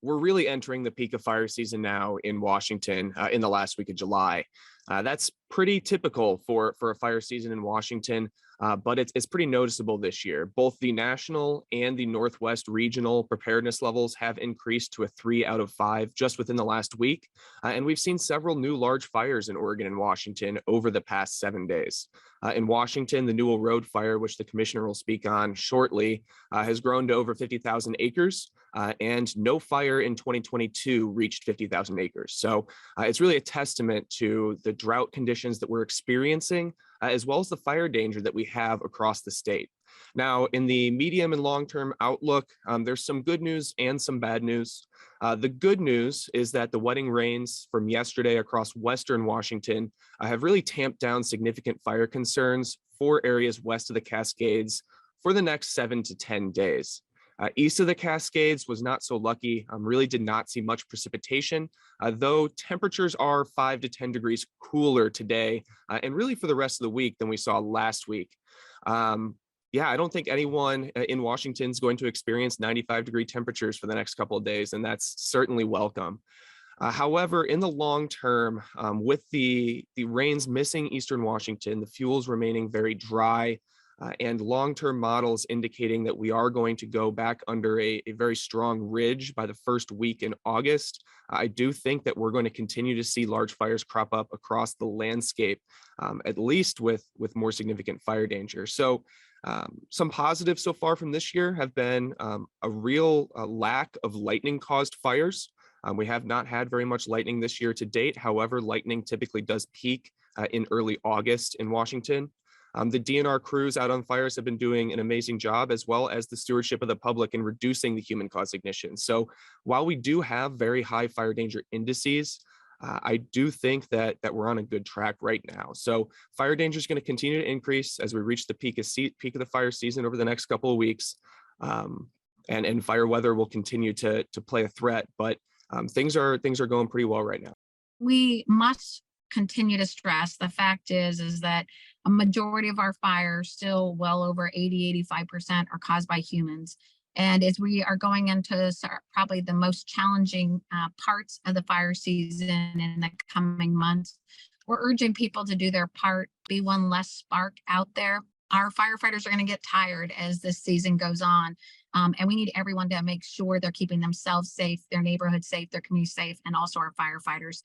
we're really entering the peak of fire season now in Washington in the last week of July. That's pretty typical for a fire season in Washington, but it's pretty noticeable this year. Both the national and the Northwest regional preparedness levels have increased to a 3 out of 5 just within the last week. And we've seen several new large fires in Oregon and Washington over the past 7 days. In Washington, the Newell Road fire, which the commissioner will speak on shortly, has grown to over 50,000 acres, and no fire in 2022 reached 50,000 acres. So it's really a testament to the drought conditions that we're experiencing, as well as the fire danger that we have across the state. Now, in the medium and long-term outlook, there's some good news and some bad news. The good news is that the wetting rains from yesterday across Western Washington have really tamped down significant fire concerns for areas west of the Cascades for the next 7 to 10 days. East of the Cascades was not so lucky, really did not see much precipitation, though temperatures are 5 to 10 degrees cooler today and really for the rest of the week than we saw last week. Yeah, I don't think anyone in Washington is going to experience 95-degree temperatures for the next couple of days, and that's certainly welcome. However, in the long term, with the rains missing Eastern Washington, the fuels remaining very dry, and long-term models indicating that we are going to go back under a very strong ridge by the first week in August, I do think that we're going to continue to see large fires crop up across the landscape, at least with more significant fire danger. So some positives so far from this year have been a real lack of lightning-caused fires. We have not had very much lightning this year to date. However, lightning typically does peak in early August in Washington. The DNR crews out on fires have been doing an amazing job, as well as the stewardship of the public in reducing the human-caused ignition. So while we do have very high fire danger indices, I do think that we're on a good track right now. So fire danger is going to continue to increase as we reach the peak of the fire season over the next couple of weeks. And fire weather will continue to play a threat, but things are going pretty well right now. We must continue to stress the fact is that a majority of our fires, still well over 80-85%, are caused by humans. And as we are going into probably the most challenging parts of the fire season in the coming months, we're urging people to do their part, be one less spark out there. Our firefighters are going to get tired as this season goes on. And we need everyone to make sure they're keeping themselves safe, their neighborhood safe, their community safe, and also our firefighters.